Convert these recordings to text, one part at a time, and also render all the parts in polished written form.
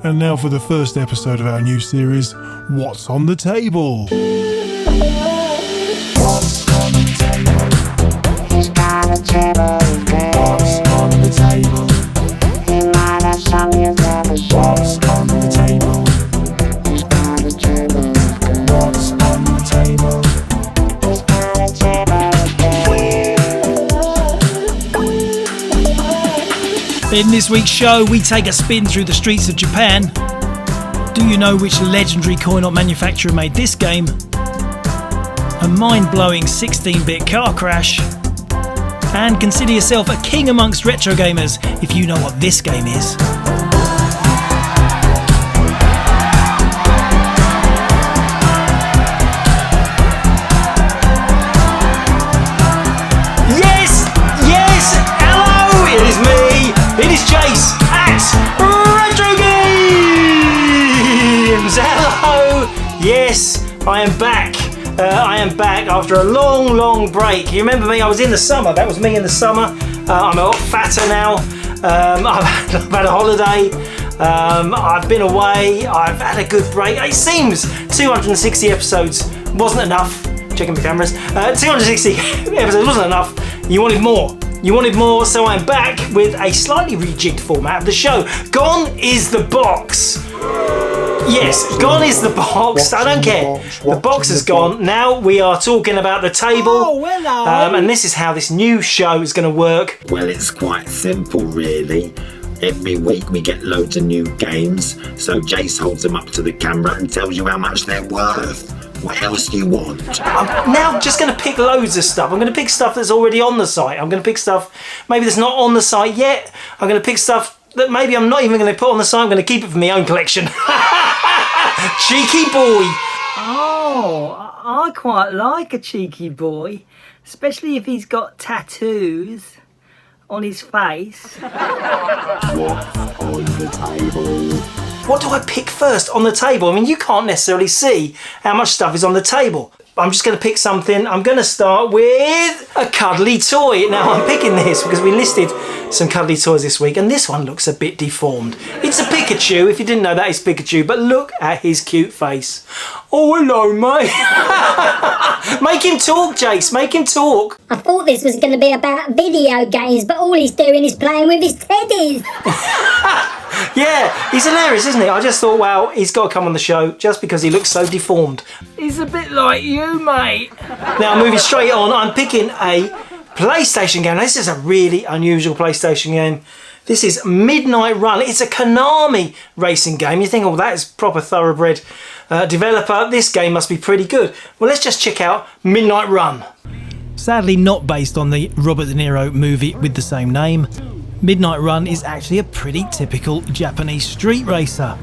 And now for the first episode of our new series, What's on the Table? What's on the table? He's got a table. What's on the table? He might have some you never. What's on the table? He's got a table. What's on the table? He's got a table. In this week's show, we take a spin through the streets of Japan. Do you know which legendary coin-op manufacturer made this game? A mind-blowing 16-bit car crash. And consider yourself a king amongst retro gamers if you know what this game is. It is Jace at Retrogames! Hello! Yes, I am back. I am back after a long break. You remember me? I was in the summer. That was me in the summer. I'm a lot fatter now. I've had a holiday. I've been away. I've had a good break. It seems 260 episodes wasn't enough. Checking the cameras. 260 episodes wasn't enough. You wanted more. You wanted more, so I'm back with a slightly rejigged format of the show. Gone is the box. Yes, gone is the box. I don't care. The box is gone. Now we are talking about the table. Oh, hello. And this is how this new show is going to work. Well, it's quite simple, really. Every week we get loads of new games, so Jace holds them up to the camera and tells you how much they're worth. What else do you want? I'm now just going to pick loads of stuff. I'm going to pick stuff that's already on the site. I'm going to pick stuff maybe that's not on the site yet. I'm going to pick stuff that maybe I'm not even going to put on the site. I'm going to keep it for my own collection. Cheeky boy. Oh, I quite like a cheeky boy, especially if he's got tattoos on his face. What's on the table? What do I pick first on the table? I mean, you can't necessarily see how much stuff is on the table. I'm just going to pick something. I'm going to start with a cuddly toy. Now, I'm picking this because we listed some cuddly toys this week, and this one looks a bit deformed. It's a Pikachu. If you didn't know that, it's Pikachu, but look at his cute face. Oh, hello, mate. Make him talk, Jace. Make him talk. I thought this was going to be about video games, but all he's doing is playing with his teddies. Yeah, he's hilarious, isn't he? I just thought, wow, he's got to come on the show just because he looks so deformed. He's a bit like you, mate. Now, moving straight on, I'm picking a PlayStation game. Now, this is a really unusual PlayStation game. This is Midnight Run. It's a Konami racing game. You think, oh, that is proper thoroughbred developer. This game must be pretty good. Well, let's just check out Midnight Run. Sadly not based on the Robert De Niro movie with the same name, Midnight Run is actually a pretty typical Japanese street racer.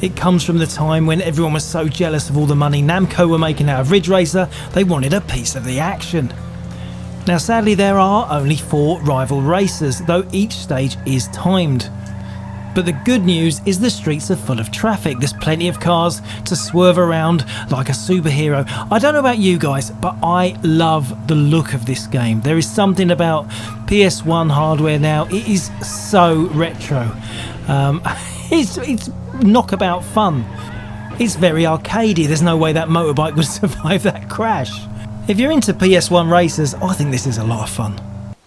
It comes from the time when everyone was so jealous of all the money Namco were making out of Ridge Racer, they wanted a piece of the action. Now sadly there are only 4 rival racers, though each stage is timed. But the good news is the streets are full of traffic. There's plenty of cars to swerve around like a superhero. I don't know about you guys, but I love the look of this game. There is something about PS1 hardware now. It is so retro. It's knockabout fun. It's very arcadey. There's no way that motorbike would survive that crash. If you're into PS1 racers, I think this is a lot of fun.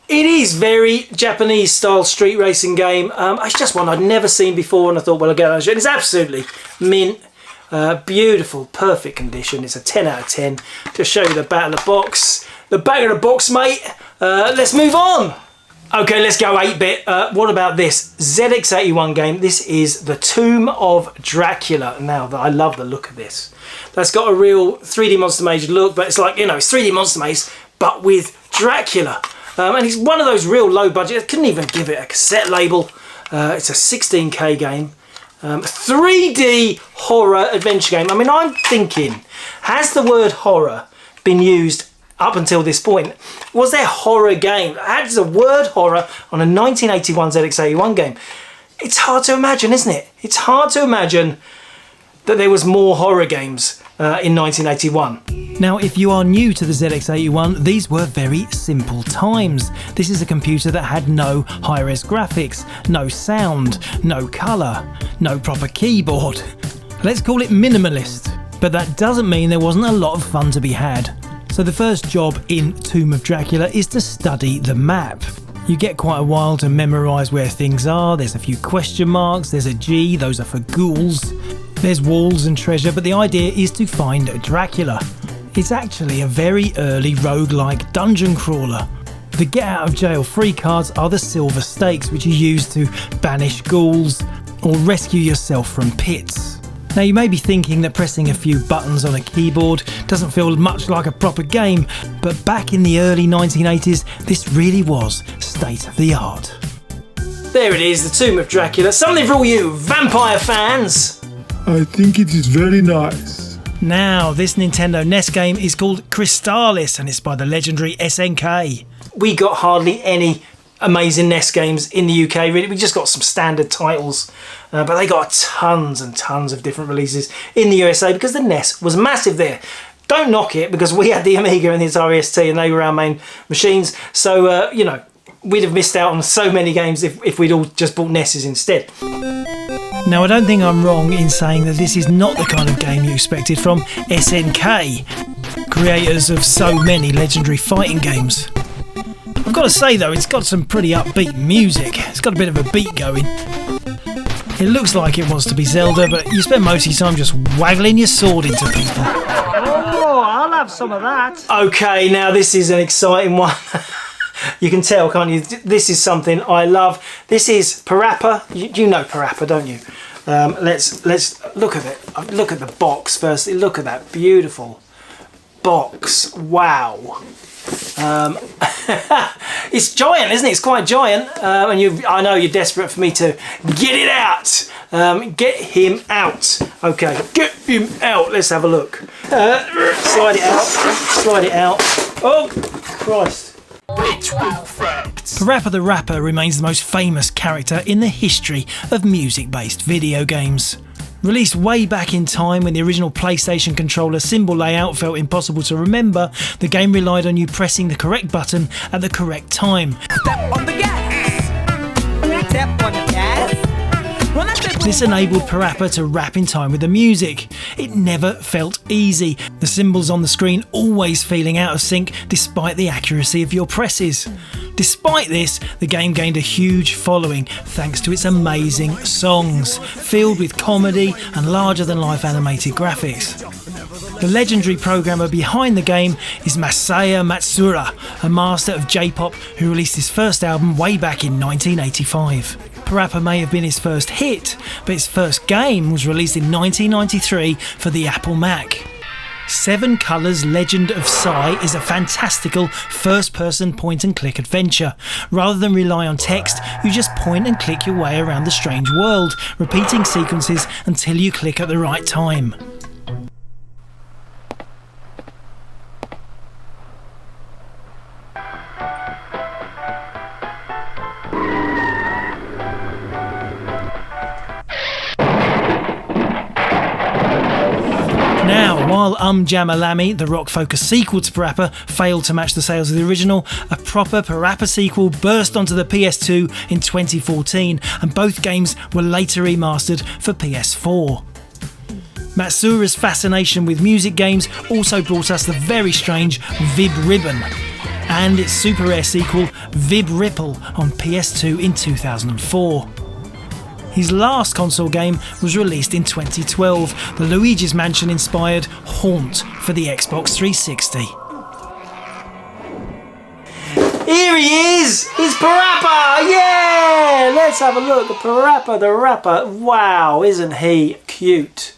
It is very Japanese style street racing game. It's just one I'd never seen before, and I thought, well, I'll get on. It's absolutely mint, beautiful, perfect condition. It's a 10 out of 10. Just show you the back of the box. The back of the box, mate. Let's move on. Okay, let's go 8-bit. What about this ZX81 game? This is The Tomb of Dracula. Now, I love the look of this. That's got a real 3D Monster Maze look, but it's like, you know, it's 3D Monster Maze, but with Dracula. And it's one of those real low budget. I couldn't even give it a cassette label. It's a 16K game. 3D horror adventure game. I mean, I'm thinking, has the word horror been used up until this point? Was there horror game? Has the word horror on a 1981 ZX81 game? It's hard to imagine, isn't it? It's hard to imagine that there was more horror games in 1981. Now, if you are new to the ZX81, these were very simple times. This is a computer that had no high-res graphics, no sound, no colour, no proper keyboard. Let's call it minimalist. But that doesn't mean there wasn't a lot of fun to be had. So the first job in Tomb of Dracula is to study the map. You get quite a while to memorise where things are. There's a few question marks, there's a G, those are for ghouls. There's walls and treasure, but the idea is to find Dracula. It's actually a very early roguelike dungeon crawler. The get out of jail free cards are the silver stakes, which you use to banish ghouls or rescue yourself from pits. Now you may be thinking that pressing a few buttons on a keyboard doesn't feel much like a proper game, but back in the early 1980s, this really was state of the art. There it is, the Tomb of Dracula. Something for all you vampire fans. I think it is very nice. Now, this Nintendo NES game is called Crystalis, and it's by the legendary SNK. We got hardly any amazing NES games in the UK, really. We just got some standard titles, but they got tons and tons of different releases in the USA because the NES was massive there. Don't knock it, because we had the Amiga and the Atari ST and they were our main machines, so you know, we'd have missed out on so many games if we'd all just bought NESs instead. Now, I don't think I'm wrong in saying that this is not the kind of game you expected from SNK, creators of so many legendary fighting games. I've got to say though, it's got some pretty upbeat music. It's got a bit of a beat going. It looks like it wants to be Zelda, but you spend most of your time just waggling your sword into people. Oh, I'll have some of that. Okay, now this is an exciting one. You can tell, can't you? This is something I love. This is Parappa. You know Parappa, don't you? Let's look at it. Look at the box first. Look at that beautiful box. Wow. It's giant, isn't it? It's quite giant. And I know you're desperate for me to get it out. Get him out. Okay, get him out. Let's have a look. Slide it out. Slide it out. Oh, Christ. Parappa the Rapper remains the most famous character in the history of music-based video games. Released way back in time when the original PlayStation controller symbol layout felt impossible to remember, the game relied on you pressing the correct button at the correct time. Step on the gas. Step on the gas. This enabled Parappa to rap in time with the music. It never felt easy, the symbols on the screen always feeling out of sync despite the accuracy of your presses. Despite this, the game gained a huge following thanks to its amazing songs, filled with comedy and larger-than-life animated graphics. The legendary programmer behind the game is Masaya Matsuura, a master of J-pop who released his first album way back in 1985. Parappa may have been his first hit, but his first game was released in 1993 for the Apple Mac. Seven Colors Legend of Psy is a fantastical first-person point-and-click adventure. Rather than rely on text, you just point and click your way around the strange world, repeating sequences until you click at the right time. Now, while Jamalami, the rock-focused sequel to Parappa, failed to match the sales of the original, a proper Parappa sequel burst onto the PS2 in 2014, and both games were later remastered for PS4. Matsuura's fascination with music games also brought us the very strange Vib Ribbon, and its Super Rare sequel, Vib Ripple, on PS2 in 2004. His last console game was released in 2012, the Luigi's Mansion-inspired Haunt for the Xbox 360. Here he is! It's Parappa! Yeah! Let's have a look at Parappa the Rapper. Wow, isn't he cute?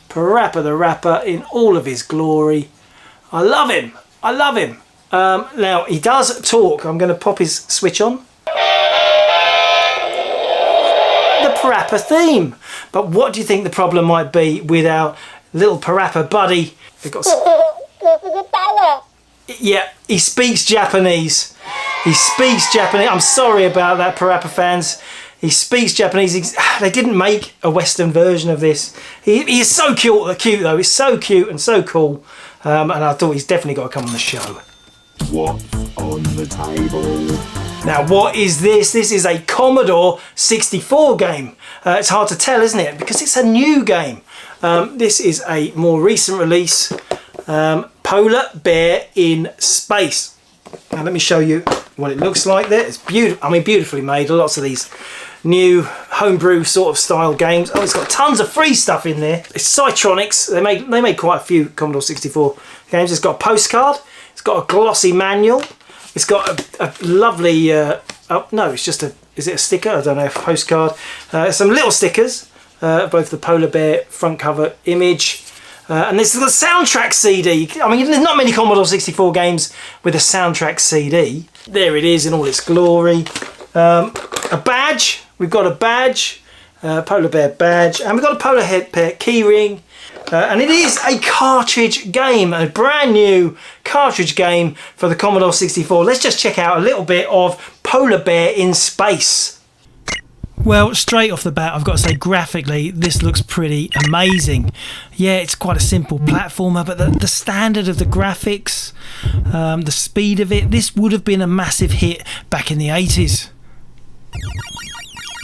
Parappa the Rapper in all of his glory. I love him. I love him. Now, he does talk. I'm going to pop his switch on. The Parappa theme. But what do you think the problem might be with our little Parappa buddy? Yeah, he speaks Japanese. He speaks Japanese. I'm sorry about that, Parappa fans. He speaks Japanese. They didn't make a Western version of this. He is so cute though. He's so cute and so cool. And I thought he's definitely got to come on the show. What's on the table? Now, what is this? This is a Commodore 64 game. It's hard to tell, isn't it? Because it's a new game. This is a more recent release. Polar Bear in Space. Now, let me show you what it looks like there. It's beautiful. I mean, beautifully made. Lots of these new homebrew sort of style games. Oh, it's got tons of free stuff in there. It's Cytronics. They made quite a few Commodore 64 games. It's got a postcard. It's got a glossy manual. It's got a lovely, oh no, it's just is it a sticker? I don't know, a postcard. Some little stickers, both the polar bear front cover image, and there's the soundtrack CD. I mean, there's not many Commodore 64 games with a soundtrack CD. There it is in all its glory. A badge, we've got a badge, polar bear badge, and we've got a polar bear keyring. And it is a cartridge game, a brand new cartridge game for the Commodore 64. Let's just check out a little bit of Polar Bear in Space. Well, straight off the bat, I've got to say graphically, this looks pretty amazing. Yeah, it's quite a simple platformer, but the standard of the graphics, the speed of it, this would have been a massive hit back in the 80s.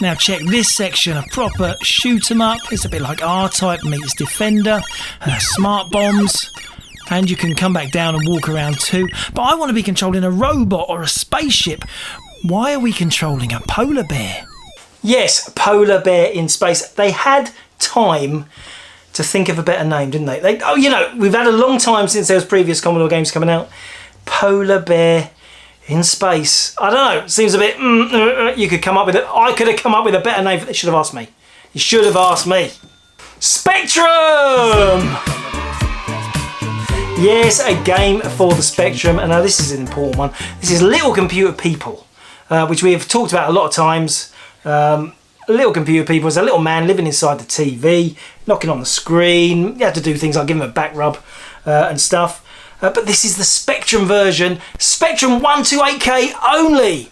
Now check this section, a proper shoot 'em up. It's a bit like R-Type meets Defender, smart bombs, and you can come back down and walk around too. But I want to be controlling a robot or a spaceship. Why are we controlling a polar bear? Yes, Polar Bear in Space. They had time to think of a better name, didn't they? Oh, you know, we've had a long time since there was previous Commodore games coming out. Polar Bear in Space. I don't know. Seems a bit. You could come up with it. I could have come up with a better name. They should have asked me. You should have asked me. Spectrum. Yes, a game for the Spectrum. And now this is an important one. This is Little Computer People, which we have talked about a lot of times. Little Computer People is a little man living inside the TV, knocking on the screen. You had to do things like give him a back rub and stuff. But this is the Spectrum version, Spectrum 128K only.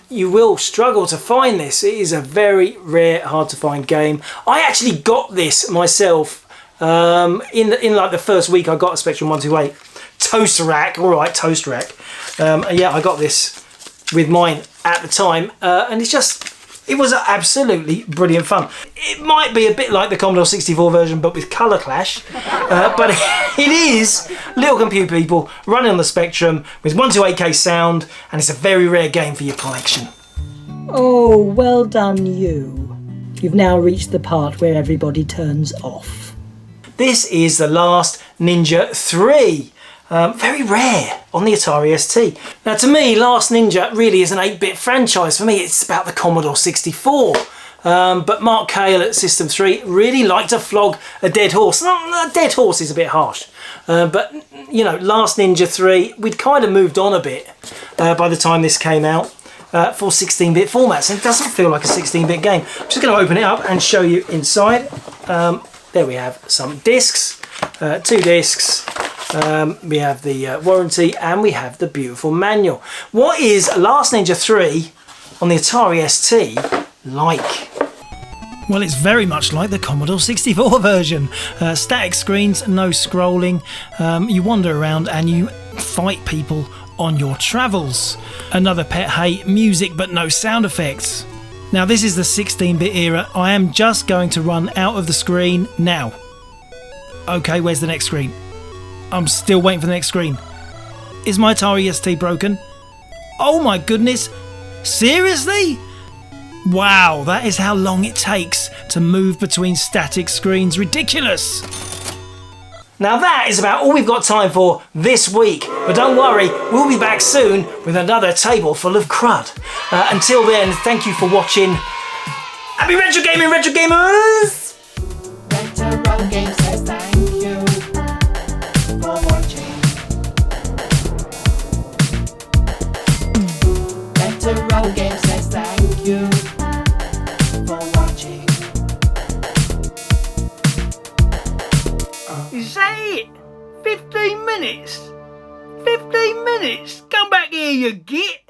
You will struggle to find this. It is a very rare, hard to find game. I actually got this myself in like the first week I got a Spectrum 128. Toast rack, all right, toast rack. Yeah, I got this with mine at the time, and it was absolutely brilliant fun. It might be a bit like the Commodore 64 version, but with colour clash. But it is Little Computer People running on the Spectrum with 128K sound, and it's a very rare game for your collection. Oh, well done you. You've now reached the part where everybody turns off. This is The Last Ninja 3. Very rare on the Atari ST. Now to me, Last Ninja really is an 8-bit franchise. For me, it's about the Commodore 64. But Mark Cale at System 3 really liked to flog a dead horse. A dead horse is a bit harsh. But, you know, Last Ninja 3, we'd kind of moved on a bit by the time this came out for 16-bit formats. And it doesn't feel like a 16-bit game. I'm just going to open it up and show you inside. There we have some discs, 2 discs. We have the warranty and we have the beautiful manual. What is Last Ninja 3 on the Atari ST like? Well, it's very much like the Commodore 64 version. Static screens, no scrolling. You wander around and you fight people on your travels. Another pet hate, music but no sound effects. Now this is the 16-bit era. I am just going to run out of the screen now. Okay, where's the next screen? I'm still waiting for the next screen. Is my Atari ST broken? Oh my goodness! Seriously? Wow, that is how long it takes to move between static screens. Ridiculous! Now that is about all we've got time for this week. But don't worry, we'll be back soon with another table full of crud. Until then, thank you for watching. Happy Retro Gaming, Retro Gamers! Retrogames says thank you for watching. Retrogames says thank you for watching. Is that it? 15 minutes? 15 minutes? Come back here, you git!